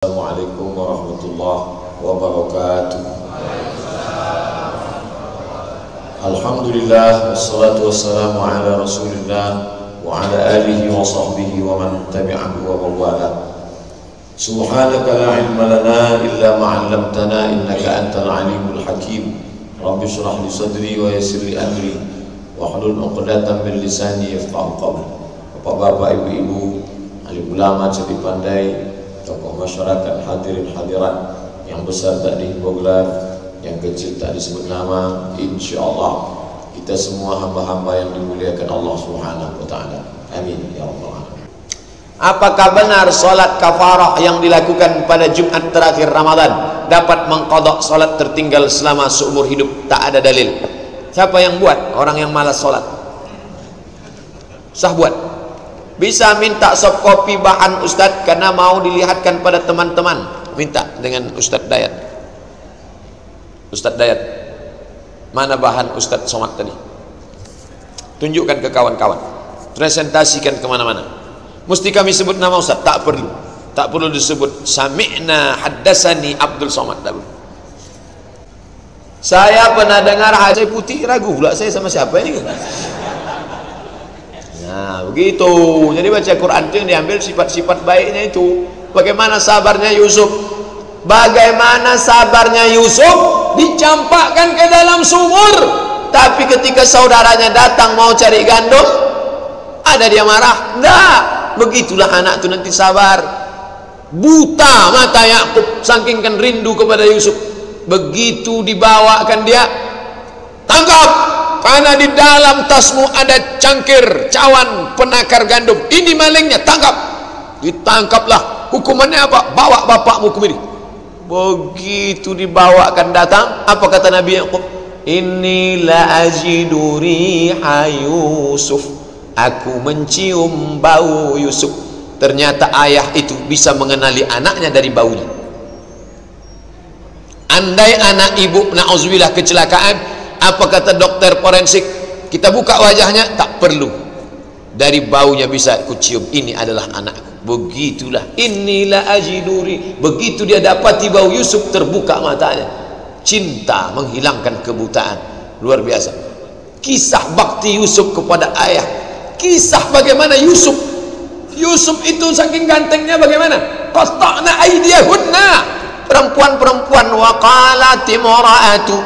Assalamualaikum warahmatullahi wabarakatuh. Alhamdulillah wassalatu wassalamu ala Rasulillah wa ala alihi wa sahbihi wa man tabi'ahu wa wala. Subhanaka la ilma lana illa ma 'allamtana innaka antal alimul hakim. Rabbi shrah li sadri wa yassir li amri wa hlul 'uqdatam min lisani yafqahu qawli. Bapak-bapak, ibu-ibu, alim ulama, cerdik pandai, tokoh masyarakat, hadirin hadirat, yang besar tak dihimbau gelar, yang kecil tak disebut nama, insyaallah kita semua hamba-hamba yang dimuliakan Allah Subhanahu wa taala. Amin ya rabbal alamin. Apakah benar salat kafarah yang dilakukan pada Jumat terakhir Ramadan dapat mengqadha salat tertinggal selama seumur hidup? Tak ada dalil. Siapa yang buat? Orang yang malas salat. Sah buat. Bisa minta sop kopi bahan Ustadz karena mau dilihatkan pada teman-teman. Minta dengan Ustadz Dayat. Ustadz Dayat, mana bahan Ustadz Somad tadi? Tunjukkan ke kawan-kawan, presentasikan kemana-mana. Mesti kami sebut nama Ustadz? Tak perlu. Tak perlu disebut Sami'na haddasani Abdul Somad. Tak perlu. Saya pernah dengar Haji Putih, ragu pula saya sama siapa ini. Nah begitu. Jadi baca Quran itu yang diambil sifat-sifat baiknya itu. Bagaimana sabarnya Yusuf? Bagaimana sabarnya Yusuf? Dicampakkan ke dalam sumur. Tapi ketika saudaranya datang mau cari gandum, ada dia marah. Nah, begitulah anak itu nanti sabar. Buta mata Yakub saking kan rindu kepada Yusuf. Begitu dibawakan dia, tangkap, karena di dalam tasmu ada cangkir cawan penakar gandum. Ini malingnya, tangkap. Ditangkaplah. Hukumannya apa? Bawa bapakmu kemari. Begitu dibawakan datang, apa kata Nabi Yakub? Inni la ajidu riha Yusuf. Aku mencium bau Yusuf. Ternyata ayah itu bisa mengenali anaknya dari baunya. Andai anak ibu na'udzubillah kecelakaan, apa kata dokter forensik? Kita buka wajahnya, tak perlu. Dari baunya bisa kucium, ini adalah anakku. Begitulah, inilah ajiduri. Begitu dia dapati bau Yusuf, terbuka matanya. Cinta menghilangkan kebutaan. Luar biasa. Kisah bakti Yusuf kepada ayah. Kisah bagaimana Yusuf itu saking gantengnya bagaimana? Qasta'na aydiyahunna. Perempuan-perempuan, waqalat imra'atu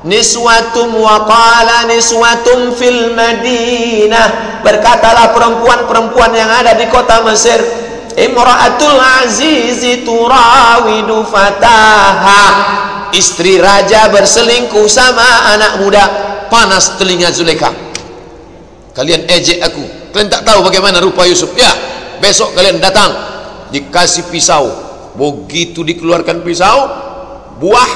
niswatum wa qala niswatum fil Madinah. Berkatalah perempuan-perempuan yang ada di kota Mesir, imra'atul azizi turawidu fataha. Istri raja berselingkuh sama anak muda. Panas telinga Zulaikha. Kalian ejek aku, kalian tak tahu bagaimana rupa Yusuf. Ya, besok kalian datang, dikasih pisau. Begitu dikeluarkan pisau, buah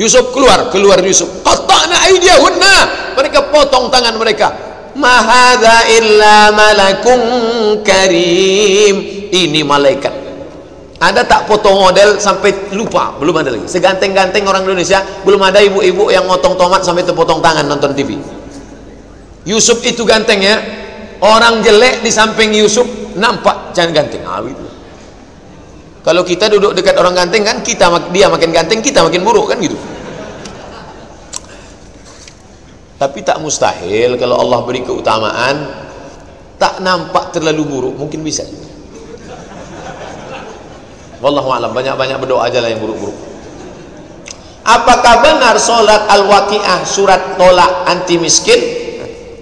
Yusuf keluar Yusuf. Qata'na aydiyahunna. Mereka potong tangan mereka. Ma hadza illa malakun karim. Ini malaikat. Ada tak foto model sampai lupa? Belum ada lagi. Seganteng-ganteng orang Indonesia, belum ada ibu-ibu yang motong tomat sampai terpotong tangan nonton TV. Yusuf itu ganteng ya. Orang jelek di samping Yusuf nampak jangan ganteng. Itu. Kalau kita duduk dekat orang ganteng kan, dia makin ganteng, kita makin buruk kan gitu. Tapi tak mustahil kalau Allah beri keutamaan, tak nampak terlalu buruk, mungkin bisa. Wallahu a'lam. Banyak-banyak berdoa aja lah yang buruk-buruk. Apakah benar solat al-waqi'ah surat tolak anti miskin?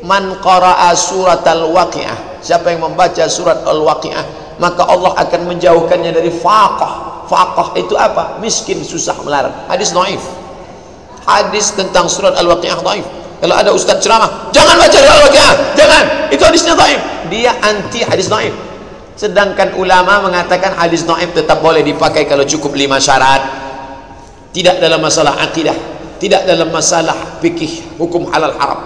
Man qara'a surat al-waqi'ah, siapa yang membaca surat al-waqi'ah, maka Allah akan menjauhkannya dari faqah. Faqah itu apa? Miskin, susah, melarat. Hadis dhaif. Hadis tentang surat al-waqi'ah dhaif. Kalau ada ustaz ceramah, jangan baca al-waqi'ah, jangan, itu hadisnya dhaif. Dia anti hadis dhaif. Sedangkan ulama mengatakan hadis dhaif tetap boleh dipakai kalau cukup 5 syarat. Tidak dalam masalah akidah, tidak dalam masalah fikih, hukum halal haram.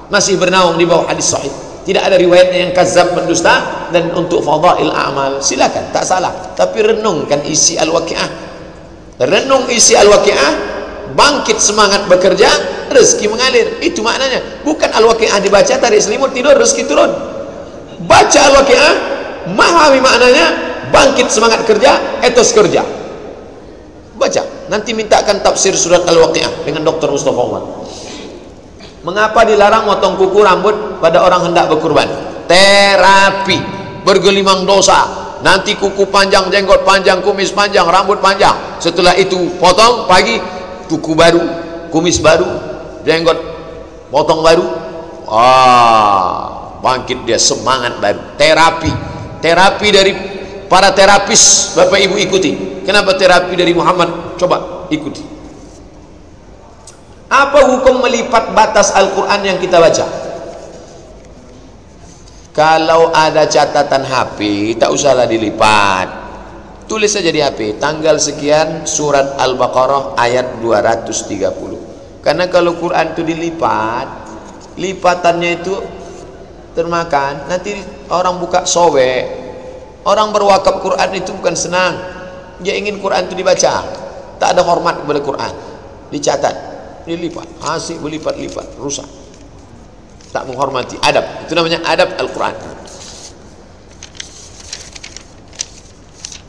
Masih bernaung di bawah hadis sahih. Tidak ada riwayatnya yang kazab, mendusta. Dan untuk fadail amal silakan, tak salah, tapi renungkan isi al-waqi'ah. Renung isi al-waqi'ah, bangkit semangat bekerja, rezeki mengalir. Itu maknanya. Bukan al-waqi'ah dibaca, tarik selimut, tidur, rezeki turun. Baca al-waqi'ah, memahami maknanya, bangkit semangat kerja, etos kerja. Baca, nanti mintakan tafsir surat Al-Waqiah dengan Dr. Mustafa Umar. Mengapa dilarang motong kuku rambut pada orang hendak berkurban? Terapi, bergelimang dosa. Nanti kuku panjang, jenggot panjang, kumis panjang, rambut panjang. Setelah itu potong pagi, kuku baru, kumis baru, jenggot potong baru. Bangkit dia, semangat baru. Terapi dari para terapis, Bapak Ibu ikuti. Kenapa terapi dari Muhammad? Coba ikuti. Apa hukum melipat batas Al-Quran yang kita baca? Kalau ada catatan HP, tak usahlah dilipat. Tulis saja di HP, tanggal sekian surat Al-Baqarah ayat 230. Karena kalau Quran itu dilipat, lipatannya itu termakan. Nanti orang buka sobek. Orang berwakaf Quran itu bukan senang. Dia ingin Quran itu dibaca. Tak ada hormat kepada Quran. Dicatat, dilipat, asik berlipat-lipat, rusak. Tak menghormati adab. Itu namanya adab Al-Quran.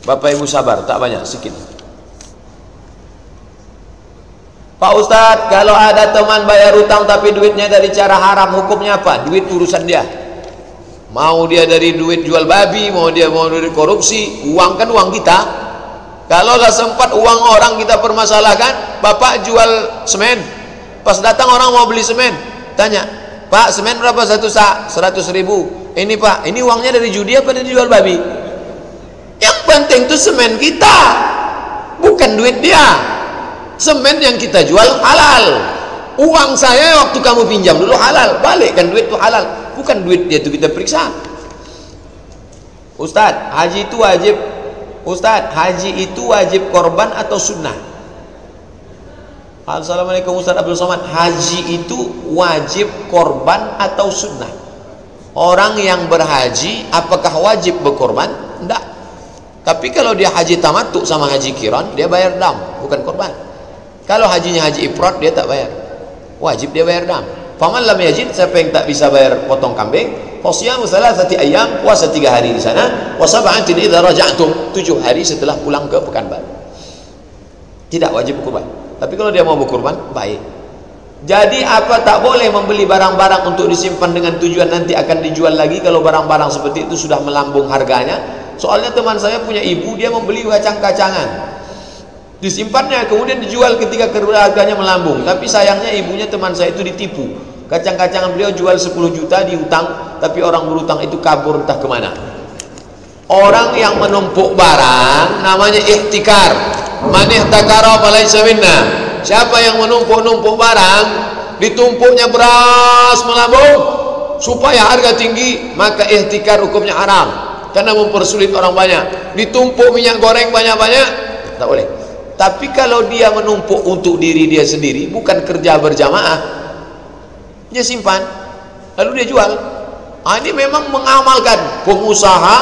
Bapak Ibu sabar, tak banyak, sedikit. Pak Ustadz, kalau ada teman bayar hutang tapi duitnya dari cara haram, hukumnya apa? Duit urusan dia. Mau dia dari duit jual babi, mau dari korupsi, uang kan uang kita. Kalau gak sempat uang orang kita permasalahkan. Bapak jual semen, pas datang orang mau beli semen, tanya, Pak, semen berapa satu sak? 100.000. Ini Pak, ini uangnya dari judi apa dari jual babi? Yang penting itu semen kita, bukan duit dia. Semen yang kita jual halal. Uang saya waktu kamu pinjam dulu halal, balikkan duit itu halal, bukan duit dia itu kita periksa. Ustadz, haji itu wajib. Ustadz, haji itu wajib korban atau sunnah? Assalamualaikum Ustadz Abdul Somad. Haji itu wajib korban atau sunnah? Orang yang berhaji apakah wajib berkorban? Tidak. Tapi kalau dia haji tamattu sama haji kiran, dia bayar dam, bukan korban. Kalau hajinya haji ifrad, dia tak bayar. Wajib dia bayar dam. Faman lam yajid, siapa yang tak bisa bayar potong kambing, fasyamu thalathati ayyam, puasa 3 hari di sana, wa sab'atin idza raja'tum, 7 hari setelah pulang ke Pekanbaru. Tidak wajib berkorban. Tapi kalau dia mau berkorban, baik. Jadi apa, tak boleh membeli barang-barang untuk disimpan dengan tujuan nanti akan dijual lagi kalau barang-barang seperti itu sudah melambung harganya. Soalnya teman saya punya ibu, dia membeli kacang-kacangan, disimpannya kemudian dijual ketika harganya melambung. Tapi sayangnya ibunya teman saya itu ditipu. Kacang-kacangan beliau jual 10 juta diutang, tapi orang berutang itu kabur entah kemana. Orang yang menumpuk barang namanya ihtikar. Man ihtakara falaysa minna. Siapa yang menumpuk-numpuk barang, ditumpuknya beras melambung supaya harga tinggi, maka ihtikar hukumnya haram karena mempersulit orang banyak. Ditumpuk minyak goreng banyak-banyak, tak boleh. Tapi kalau dia menumpuk untuk diri dia sendiri, bukan kerja berjamaah, dia simpan lalu dia jual. Ini memang mengamalkan. Pengusaha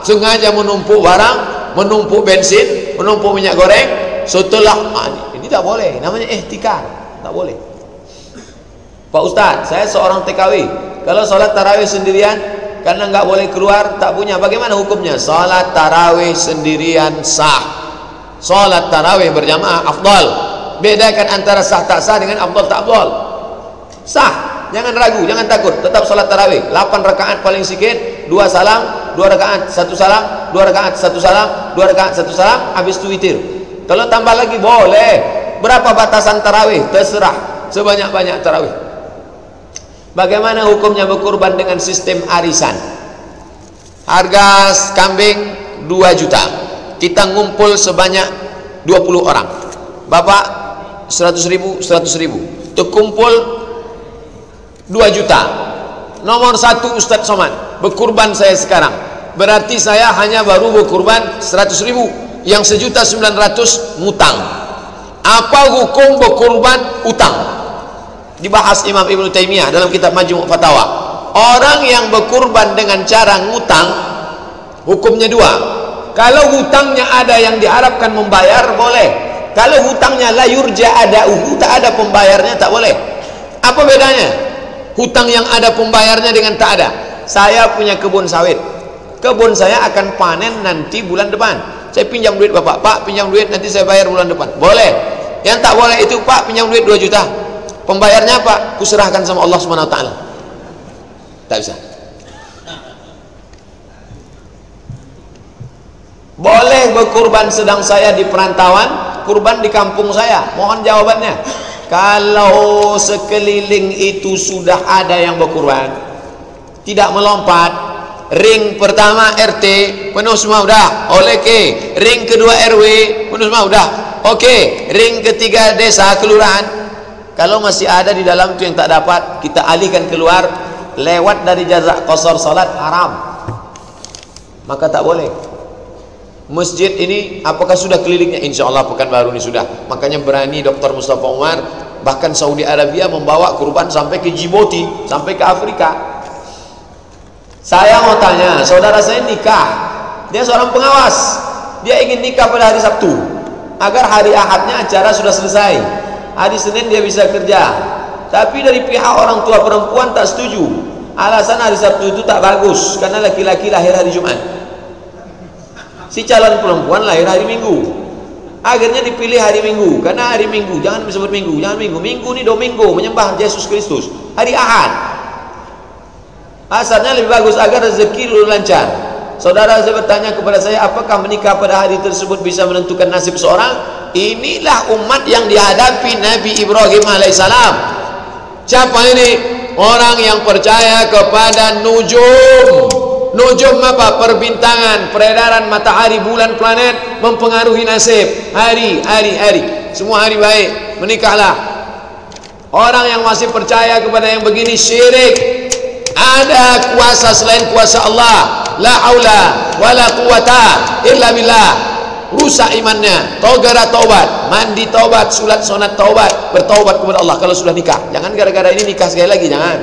sengaja menumpuk barang, menumpuk bensin, menumpuk minyak goreng. Setelah ini tak boleh, namanya ihtikar, tak boleh. Pak Ustadz, saya seorang TKW, kalau sholat tarawih sendirian karena nggak boleh keluar, tak punya, bagaimana hukumnya? Sholat tarawih sendirian sah. Sholat tarawih berjamaah afdal. Bedakan antara sah tak sah dengan afdal tak afdal. Sah, jangan ragu, jangan takut, tetap sholat tarawih 8 rakaat paling sedikit, 2 salam, 2 rakaat 1 salam, 2 rakaat 1 salam, 2 rakaat 1 salam, habis itu witir. Kalau tambah lagi boleh. Berapa batasan tarawih? Terserah, sebanyak-banyak tarawih. Bagaimana hukumnya berkurban dengan sistem arisan? Harga kambing 2 juta, kita ngumpul sebanyak 20 orang. Bapak 100.000, 100.000, terkumpul 2 juta. Nomor 1 Ustadz Somad, berkurban saya sekarang, berarti saya hanya baru berkurban 100.000, yang 1.900.000 ngutang. Apa hukum berkurban utang? Dibahas Imam Ibnu Taimiyah dalam kitab Majmu' Fatawa. Orang yang berkurban dengan cara ngutang, hukumnya 2. Kalau hutangnya ada yang diharapkan membayar, boleh. Kalau hutangnya la yurja ada'uhu, tak ada pembayarnya, tak boleh. Apa bedanya hutang yang ada pembayarnya dengan tak ada? Saya punya kebun sawit, kebun saya akan panen nanti bulan depan, saya pinjam duit bapak, Pak pinjam duit nanti saya bayar bulan depan. Boleh. Yang tak boleh itu, Pak pinjam duit 2 juta, pembayarnya apa? Kuserahkan sama Allah Subhanahu wa taala. Tak bisa. Boleh berkurban sedang saya di perantauan, kurban di kampung saya. Mohon jawabannya. Kalau sekeliling itu sudah ada yang berkurban, tidak melompat, ring pertama RT penuh semua udah, oke. Ring kedua RW penuh semua udah, oke. Ring ketiga desa kelurahan. Kalau masih ada di dalam itu yang tak dapat, kita alihkan keluar, lewat dari jaza qasar salat haram, maka tak boleh. Masjid ini apakah sudah kelilingnya? Insya Allah Pekanbaru ini sudah. Makanya berani Dr. Mustafa Umar, bahkan Saudi Arabia membawa kurban sampai ke Djibouti, sampai ke Afrika. Saya mau tanya, saudara saya nikah, dia seorang pengawas, dia ingin nikah pada hari Sabtu agar hari Ahadnya acara sudah selesai, hari Senin dia bisa kerja. Tapi dari pihak orang tua perempuan tak setuju, alasan hari Sabtu itu tak bagus karena laki-laki lahir hari Jumat, si calon perempuan lahir hari Minggu. Akhirnya dipilih hari Minggu, karena hari Minggu, jangan disebut Minggu, jangan Minggu. Minggu ini Domingo, menyembah Yesus Kristus. Hari Ahad asalnya lebih bagus agar rezeki lalu lancar. Saudara saya bertanya kepada saya, apakah menikah pada hari tersebut bisa menentukan nasib seorang? Inilah umat yang dihadapi Nabi Ibrahim alaihissalam. Siapa ini? Orang yang percaya kepada nujum. Nujum apa? Perbintangan, peredaran matahari, bulan, planet mempengaruhi nasib. Hari. Semua hari baik. Menikahlah. Orang yang masih percaya kepada yang begini syirik. Ada kuasa selain kuasa Allah. La haula wala quwata illa billah. Rusak imannya. Togara taubat, mandi taubat, sulat sunat taubat, bertaubat kepada Allah kalau sudah nikah. Jangan gara-gara ini nikah sekali lagi, jangan.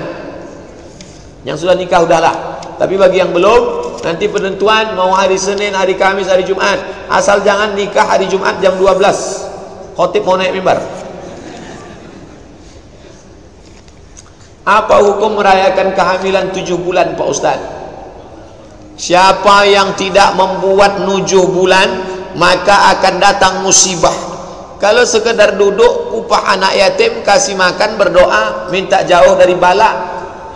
Yang sudah nikah udahlah. Tapi bagi yang belum, nanti penentuan mau hari Senin, hari Kamis, hari Jumat. Asal jangan nikah hari Jumat jam 12. Khotib mau naik mimbar. Apa hukum merayakan kehamilan 7 bulan Pak Ustaz? Siapa yang tidak membuat 7 bulan, maka akan datang musibah. Kalau sekedar duduk, upah anak yatim, kasih makan, berdoa, minta jauh dari bala,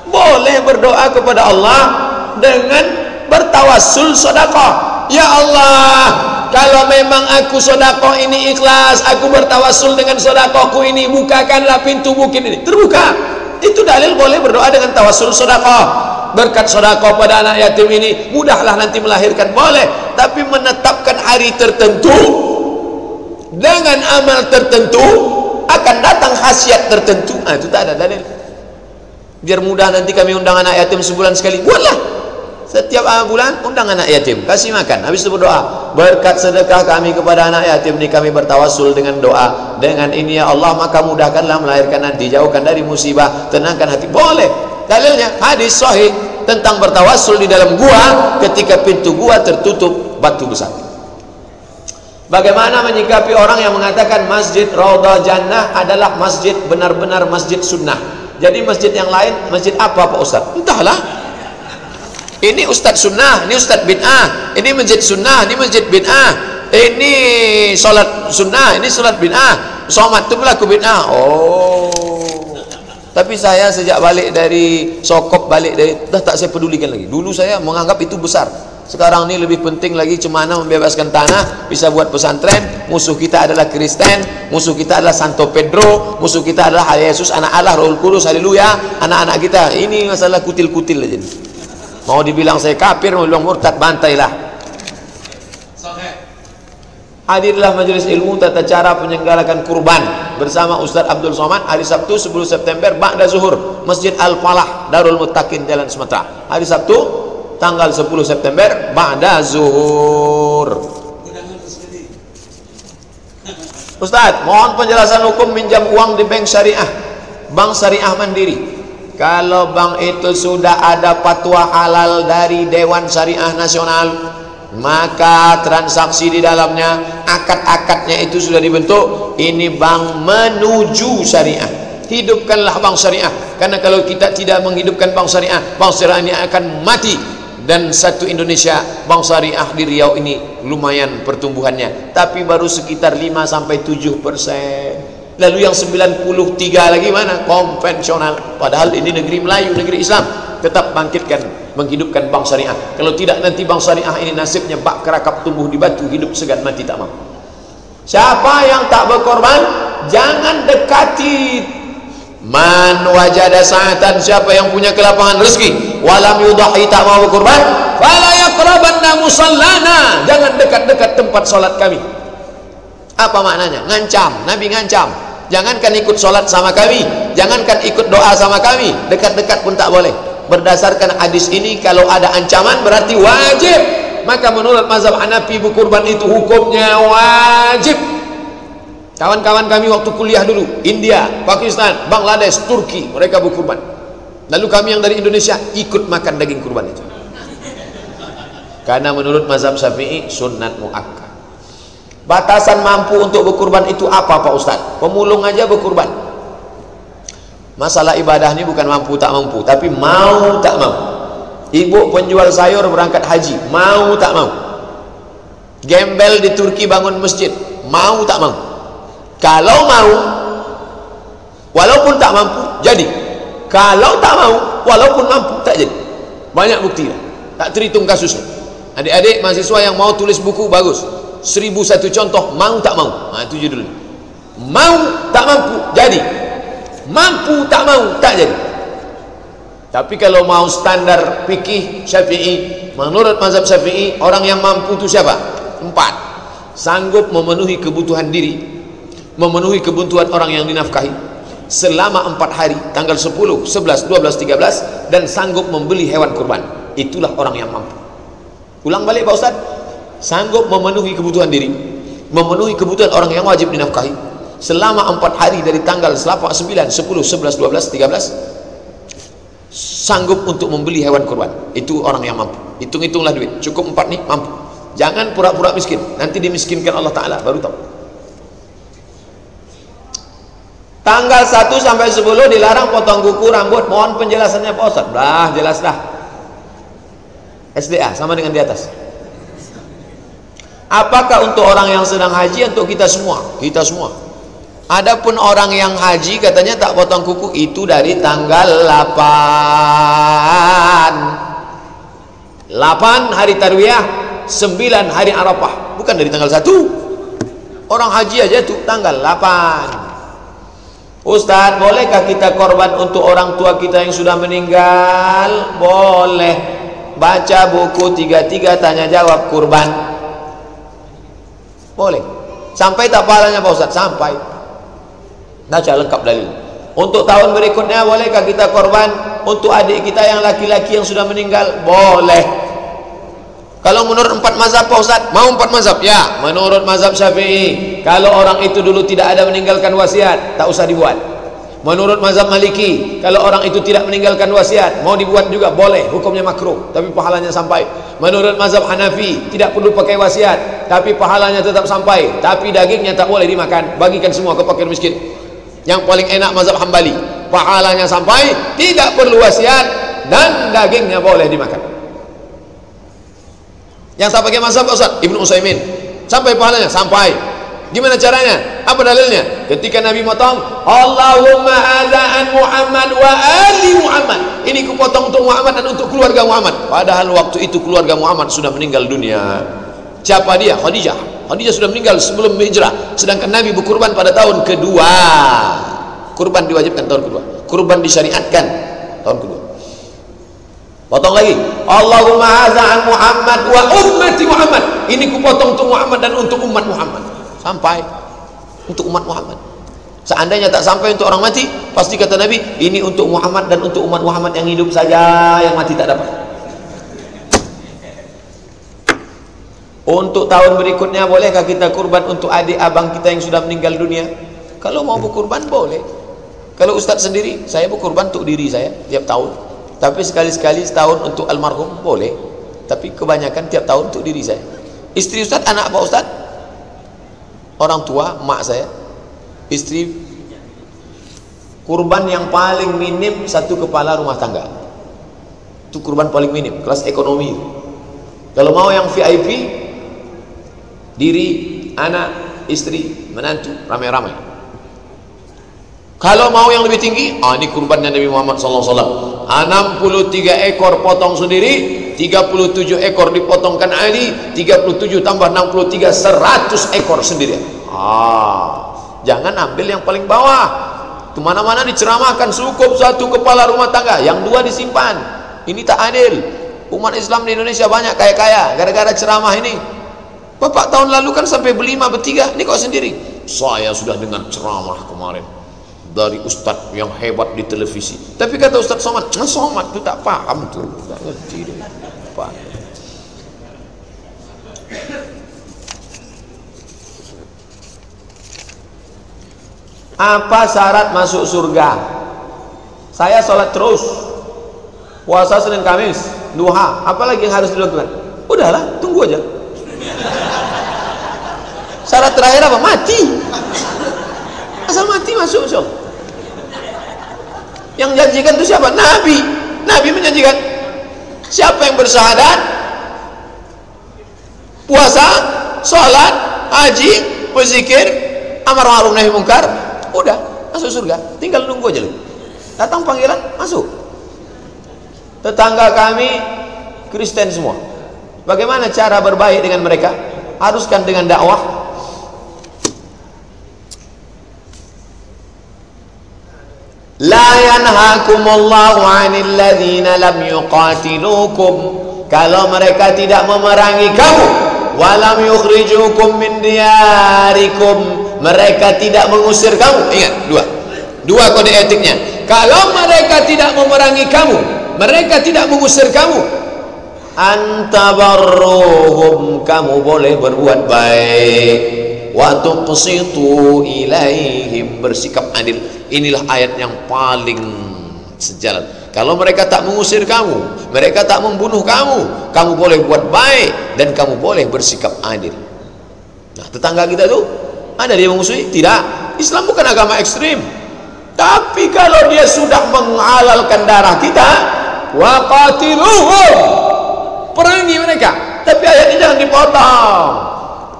boleh berdoa kepada Allah dengan bertawassul sedekah. Ya Allah, kalau memang aku sedekah ini ikhlas, aku bertawassul dengan sedekahku ini, bukakanlah pintu bukit ini. Terbuka. Itu dalil boleh berdoa dengan tawassul sedekah. Berkat sedekah pada anak yatim ini, mudahlah nanti melahirkan, boleh. Tapi menetapkan hari tertentu dengan amal tertentu akan datang khasiat tertentu, itu tak ada dalil. Biar mudah nanti kami undang anak yatim sebulan sekali, buatlah. Setiap bulan undang anak yatim, kasih makan, habis itu berdoa, berkat sedekah kami kepada anak yatim ini kami bertawassul dengan doa, dengan ini ya Allah maka mudahkanlah melahirkan nanti, jauhkan dari musibah, tenangkan hati. Boleh. Dalilnya hadis sahih tentang bertawassul di dalam gua ketika pintu gua tertutup batu besar. Bagaimana menyikapi orang yang mengatakan masjid Raudhah Jannah adalah masjid benar-benar masjid sunnah, jadi masjid yang lain masjid apa Pak Ustaz? Entahlah. Ini ustaz sunnah, ini ustaz bid'ah, ini masjid sunnah, ini masjid bid'ah, ini sholat sunnah, ini sholat bid'ah, somat itu berlaku bid'ah. Oh, tapi saya sejak balik dari Sokop, balik dari, dah tak saya pedulikan lagi. Dulu saya menganggap itu besar, sekarang ini lebih penting lagi cemana membebaskan tanah, bisa buat pesantren. Musuh kita adalah Kristen, musuh kita adalah Santo Pedro, musuh kita adalah Yesus, anak Allah, Rohul Kudus, haleluya, anak-anak kita. Ini masalah kutil-kutil aja. Mau dibilang saya kafir, mau dibilang murtad, bantailah. Hadirlah majelis ilmu tata cara penyelenggarakan kurban bersama Ustaz Abdul Somad hari Sabtu 10 September ba'da zuhur, Masjid Al-Falah Darul Muttaqin Jalan Sumatera. Hari Sabtu tanggal 10 September ba'da zuhur. Ustaz, mohon penjelasan hukum minjam uang di bank syariah, bank syariah mandiri. Kalau bank itu sudah ada fatwa halal dari Dewan Syariah Nasional, maka transaksi di dalamnya, akad-akadnya itu sudah dibentuk, ini bank menuju syariah. Hidupkanlah bank syariah, karena kalau kita tidak menghidupkan bank syariah ini akan mati. Dan satu Indonesia, bank syariah di Riau ini lumayan pertumbuhannya, tapi baru sekitar 5-7%. Lalu yang 93 lagi mana? Konvensional. Padahal ini negeri Melayu, negeri Islam. Tetap bangkitkan, menghidupkan bank syariah. Kalau tidak, nanti bank syariah ini nasibnya bak kerakap tumbuh di batu, hidup segan mati tak mau. Siapa yang tak berkorban, jangan dekati. Man wajada sa'atan, siapa yang punya kelapangan rezeki, walam yudahi, tak mau berkorban, fala yaqrabanna musallana, jangan dekat-dekat tempat solat kami. Apa maknanya? Ngancam, Nabi ngancam. Jangankan ikut solat sama kami, jangankan ikut doa sama kami, dekat-dekat pun tak boleh. Berdasarkan hadis ini, kalau ada ancaman berarti wajib. Maka menurut mazhab Hanafi, berkurban itu hukumnya wajib. Kawan-kawan kami waktu kuliah dulu, India, Pakistan, Bangladesh, Turki, mereka berkurban. Lalu kami yang dari Indonesia ikut makan daging kurban itu. Karena menurut mazhab Syafi'i sunnat muakkad. Batasan mampu untuk berkurban itu apa Pak Ustaz? Pemulung aja berkurban. Masalah ibadah ini bukan mampu tak mampu, tapi mau tak mau. Ibu penjual sayur berangkat haji, mau tak mau. Gembel di Turki bangun masjid, mau tak mau. Kalau mau, walaupun tak mampu, jadi. Kalau tak mau, walaupun mampu, tak jadi. Banyak bukti. Tak terhitung kasusnya. Adik-adik mahasiswa yang mau tulis buku, bagus. 1001 contoh, mau tak mau. Nah, itu judulnya. Mau tak mampu, jadi. Mampu tak mau, tak jadi. Tapi kalau mau standar fikih Syafi'i, menurut mazhab Syafi'i, orang yang mampu itu siapa? 4. Sanggup memenuhi kebutuhan diri, memenuhi kebutuhan orang yang dinafkahi selama 4 hari, tanggal 10, 11, 12, 13, dan sanggup membeli hewan kurban. Itulah orang yang mampu. Ulang balik Pak Ustaz. Sanggup memenuhi kebutuhan diri, memenuhi kebutuhan orang yang wajib dinafkahi selama 4 hari dari tanggal 8, 9, 10, 11, 12, 13, sanggup untuk membeli hewan kurban. Itu orang yang mampu. Hitung-hitunglah duit, cukup 4 nih, mampu. Jangan pura-pura miskin, nanti dimiskinkan Allah Ta'ala, baru tahu. Tanggal 1 sampai 10 dilarang potong kuku, rambut. Mohon penjelasannya Pak Ustaz. Dah, jelas dah. SDA sama dengan di atas. Apakah untuk orang yang sedang haji, untuk kita semua? Kita semua. Adapun orang yang haji katanya tak potong kuku, itu dari tanggal 8 hari Tarwiyah, 9 hari Arafah, bukan dari tanggal 1. Orang haji aja itu tanggal 8. Ustaz, bolehkah kita korban untuk orang tua kita yang sudah meninggal? Boleh. Baca buku 33 tanya jawab kurban. Boleh. Sampai tak pahalanya Pak Ustaz? Sampai. Baca lengkap dalil. Untuk tahun berikutnya bolehkah kita korban untuk adik kita yang laki-laki yang sudah meninggal? Boleh. Kalau menurut 4 mazhab Pak Ustaz, mau 4 mazhab? Ya, menurut mazhab Syafi'i, kalau orang itu dulu tidak ada meninggalkan wasiat, tak usah dibuat. Menurut mazhab Maliki, kalau orang itu tidak meninggalkan wasiat, mau dibuat juga boleh, hukumnya makruh, tapi pahalanya sampai. Menurut mazhab Hanafi, tidak perlu pakai wasiat, tapi pahalanya tetap sampai, tapi dagingnya tak boleh dimakan, bagikan semua ke fakir miskin. Yang paling enak mazhab Hambali, pahalanya sampai, tidak perlu wasiat, dan dagingnya boleh dimakan. Yang tak pakai mazhab Ustaz Ibnu Utsaimin, sampai pahalanya? Sampai. Gimana caranya? Apa dalilnya? Ketika Nabi motong, Allahumma adaan Muhammad wa ali Muhammad, ini kupotong untuk Muhammad dan untuk keluarga Muhammad. Padahal waktu itu keluarga Muhammad sudah meninggal dunia. Siapa dia? Khadijah. Khadijah sudah meninggal sebelum hijrah, sedangkan Nabi berkurban pada tahun kedua. Kurban diwajibkan tahun kedua, kurban disyariatkan tahun kedua. Potong lagi, Allahumma azaan Muhammad wa ummati Muhammad, ini kupotong untuk Muhammad dan untuk umat Muhammad. Sampai untuk umat Muhammad. Seandainya tak sampai untuk orang mati, pasti kata Nabi, ini untuk Muhammad dan untuk umat Muhammad yang hidup saja, yang mati tak dapat. Untuk tahun berikutnya bolehkah kita kurban untuk adik abang kita yang sudah meninggal dunia? Kalau mau berkurban boleh. Kalau Ustaz sendiri, saya berkurban untuk diri saya tiap tahun. Tapi sekali-sekali setahun untuk almarhum boleh. Tapi kebanyakan tiap tahun untuk diri saya. Istri Ustaz, anak Pak Ustaz, orang tua, mak saya, istri, kurban yang paling minim 1 kepala rumah tangga. Itu kurban paling minim, kelas ekonomi. Kalau mau yang VIP, diri, anak, istri, menantu, ramai-ramai. Kalau mau yang lebih tinggi, ini kurbannya Nabi Muhammad SAW. 63 ekor potong sendiri, 37 ekor dipotongkan Ali, 37 tambah 63, 100 ekor sendiri. Jangan ambil yang paling bawah. Kemana-mana diceramahkan, cukup satu kepala rumah tangga, yang dua disimpan. Ini tak adil. Umat Islam di Indonesia banyak kaya-kaya gara-gara ceramah ini. Bapak tahun lalu kan sampai berlima, bertiga, ini kok sendiri. Saya sudah dengar ceramah kemarin dari ustadz yang hebat di televisi, tapi kata Ustadz Somad, Somad itu tak paham tuh, tak ngerti dia. Apa syarat masuk surga? Saya sholat terus, puasa Senin Kamis, duha, apalagi yang harus dilakukan? Udahlah, tunggu aja. Syarat terakhir apa? Mati. Asal mati masuk, insya Allah. Yang janjikan itu siapa? Nabi. Nabi menjanjikan. Siapa yang bersyahadat, puasa, sholat, haji, berzikir, amar ma'ruf nahi munkar, udah masuk surga. Tinggal nunggu aja. Datang panggilan, masuk. Tetangga kami Kristen semua. Bagaimana cara berbaik dengan mereka? Haruskan dengan dakwah. La yanhakumullahu 'anil ladzina lam yuqatilukum, kalau mereka tidak memerangi kamu, walam yukhrijukum min diyarikum, mereka tidak mengusir kamu. Ingat, dua kode etiknya. Kalau mereka tidak memerangi kamu, mereka tidak mengusir kamu, antabarruhum, kamu boleh berbuat baik, wa tuqsitu ilaihim, bersikap adil. Inilah ayat yang paling sejalan. Kalau mereka tak mengusir kamu, mereka tak membunuh kamu, kamu boleh buat baik dan kamu boleh bersikap adil. Nah, tetangga kita itu ada dia memusuhi? Tidak. Islam bukan agama ekstrim. Tapi kalau dia sudah menghalalkan darah kita, waqatiluhum, perangi mereka. Tapi ayat ini jangan dipotong.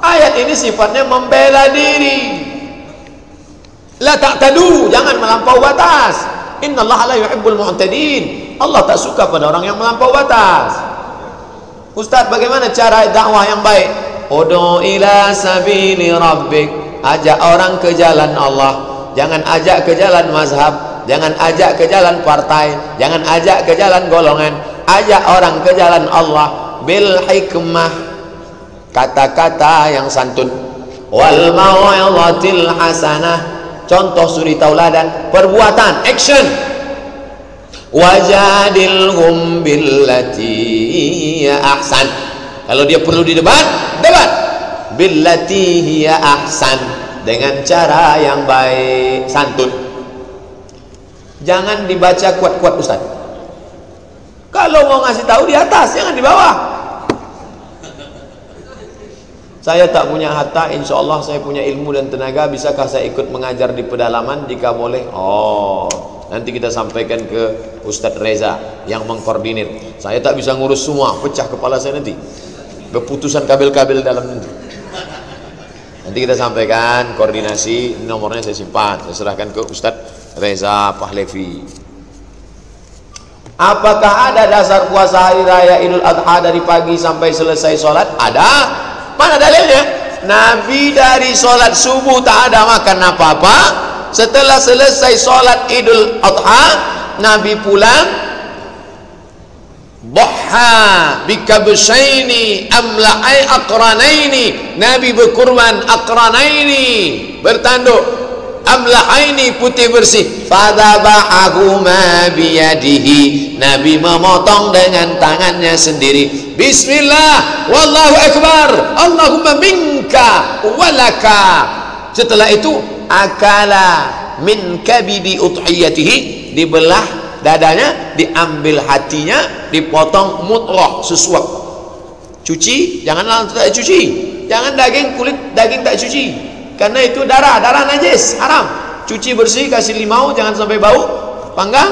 Ayat ini sifatnya membela diri. La ta'tadu, jangan melampau batas. Innallaha la yuhibbul mu'tadin. Allah tak suka pada orang yang melampau batas. Ustaz, bagaimana cara dakwah yang baik? Ud'u ila sabili rabbik, ajak orang ke jalan Allah. Jangan ajak ke jalan mazhab, jangan ajak ke jalan partai, jangan ajak ke jalan golongan. Ajak orang ke jalan Allah bil hikmah, kata-kata yang santun, wal mau'izatil hasanah, contoh suri tauladan, perbuatan, action. Wajadilhum billati hiya ahsan, kalau dia perlu di debat billati hiya ahsan, dengan cara yang baik, santun. Jangan dibaca kuat-kuat Ustaz. Kalau mau ngasih tahu di atas, jangan di bawah. Saya tak punya harta, insya Allah saya punya ilmu dan tenaga. Bisakah saya ikut mengajar di pedalaman? Jika boleh, nanti kita sampaikan ke Ustadz Reza yang mengkoordinir. Saya tak bisa ngurus semua, pecah kepala saya nanti. Keputusan kabel-kabel dalam nanti. Nanti kita sampaikan koordinasi, nomornya saya simpan, saya serahkan ke Ustadz Reza Pahlevi. Apakah ada dasar puasa hari raya Idul Adha dari pagi sampai selesai sholat? Ada. Mana dalilnya? Nabi dari sholat subuh tak ada makan apa-apa. Setelah selesai sholat Idul Adha, Nabi pulang, dhaha bikabshaini amla'ai aqranaini, Nabi berkurban aqranaini, bertanduk, amla'aini, putih bersih, fadabahahuma biyadihi, Nabi memotong dengan tangannya sendiri. Bismillah, wallahu akbar, Allahumma minka walaka. Setelah itu akala min kabidi udhiyatihi, dibelah dadanya, diambil hatinya, dipotong mutrah, sesuap. Cuci, jangan langsung tak cuci. Jangan daging, kulit daging tak cuci, karena itu darah najis, haram. Cuci bersih, kasih limau, jangan sampai bau. Panggang,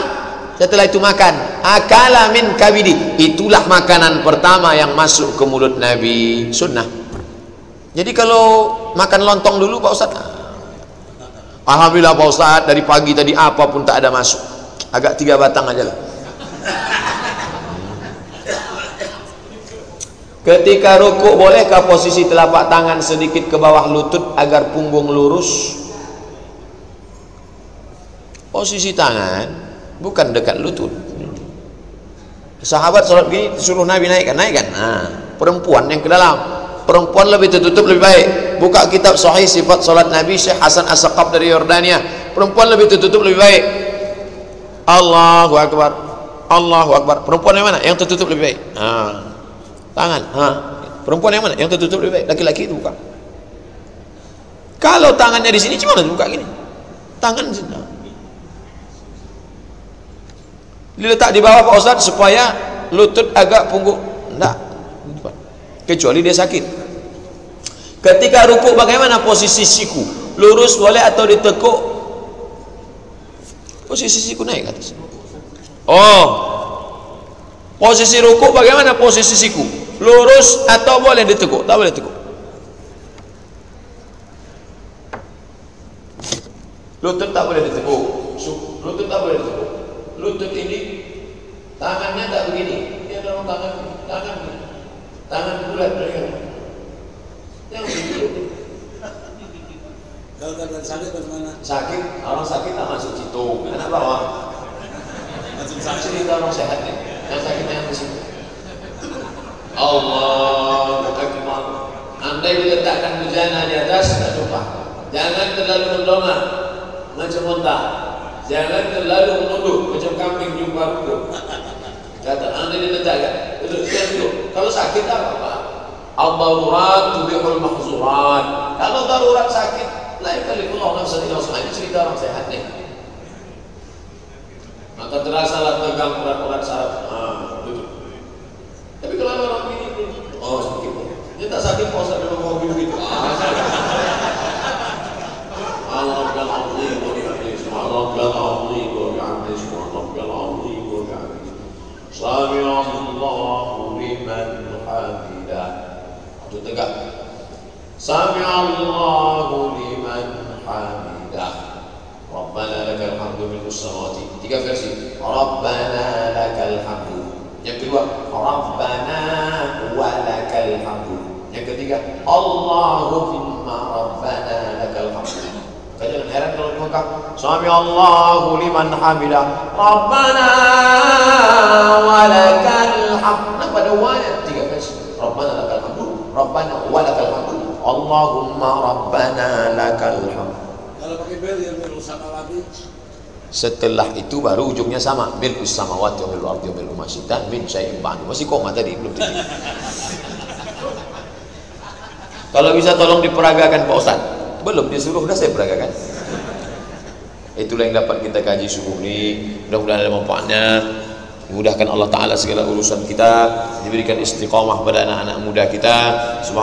setelah itu makan. Akala min kabidi, itulah makanan pertama yang masuk ke mulut Nabi. Sunnah. Jadi kalau makan lontong dulu Pak Ustaz, alhamdulillah Pak Ustaz, dari pagi tadi apapun tak ada masuk, agak 3 batang aja lah. Ketika rukuk, bolehkah posisi telapak tangan sedikit ke bawah lutut agar punggung lurus? Posisi tangan bukan dekat lutut. Sahabat sholat begini suruh Nabi naikkan. Nah, perempuan yang ke dalam, perempuan lebih tertutup lebih baik. Buka kitab Sahih Sifat Sholat Nabi Syekh Hasan As-Saqaf dari Yordania. Perempuan lebih tertutup lebih baik. Allahu Akbar, Allahu Akbar. Perempuan yang mana? Yang tertutup lebih baik. Tangan. Perempuan yang mana? Yang tertutup lebih baik. Laki-laki itu buka. Kalau tangannya di sini, gimana buka gini? Tangan di sini. Diletak di bawah Pak Ustaz supaya lutut agak punggung. Enggak. Kecuali dia sakit. Ketika rukuk bagaimana posisi siku? Lurus boleh atau ditekuk? Posisi siku naik ke atas. Posisi rukuk bagaimana posisi siku? Lurus atau boleh ditekuk? Tak boleh tekuk. Lutut tak boleh ditekuk. Lutut tak boleh ditekuk. Lutut ini tangannya tak begini. Dia dorong tangan bulat dari kan. Yang begini. Kalau keadaan sakit bagaimana? Sakit, orang sakit tak masuk situ. Anak bawah. Cerita orang sehat nih. Yang sakitnya yang di situ. Allahu Akbar. Andai diletakkan bejana di atas, tak lupa. Jangan terlalu mendongak macam unta. Jangan terlalu menunduk macam kambing jumpa rukuk. Kata andai diletakkan. Duduk. Kalau sakit tak apa-apa. Al-darurat tubihul mahzurat. Kalau darurat sakit, la yukallifullahu nafsan illa wus'aha. Ini cerita orang sehat nih. Maka terasalah tegang urat-urat saraf. Duduk. Tapi kalau orang ini, sakit. Dia tak sakit kok sampai mau begitu. Rabbal azim wa bihamdihi, Rabbal azim wa bihamdihi, Rabbal azim wa bihamdihi. Sami'allahu liman hamidah. Itu tegak. Sami'allahu liman hamidah. Rabbana lakal hamdu mil'us samawati. 3 versi. Rabbana lakal hamdu. Yang kedua, Rabbana walakal hamdu. Yang ketiga, Allahumma Rabbana lakal hamdu. Jangan heran kalau diungkap Sami'allahu liman hamidah, Rabbana walakal hamdu. Kenapa ada wanya? 3 versi. Rabbana lakal hamdu, Rabbana walakal hamdu, Allahumma Rabbana lakal hamdu. Kalau pakai bel yang merusak lagi. Setelah itu baru ujungnya sama, mil'us samawati wa mil'ul ardi wa mil'u ma syi'ta min syai'in ba'du. Masih koma tadi belum titik. Kalau bisa tolong diperagakan Pak Ustaz. Belum disuruh, dah saya peragakan. Itulah yang dapat kita kaji subuh ini. Mudah-mudahan ada manfaatnya. Mudahkan Allah Ta'ala segala urusan kita, diberikan istiqamah pada anak-anak muda kita. Subhanallah.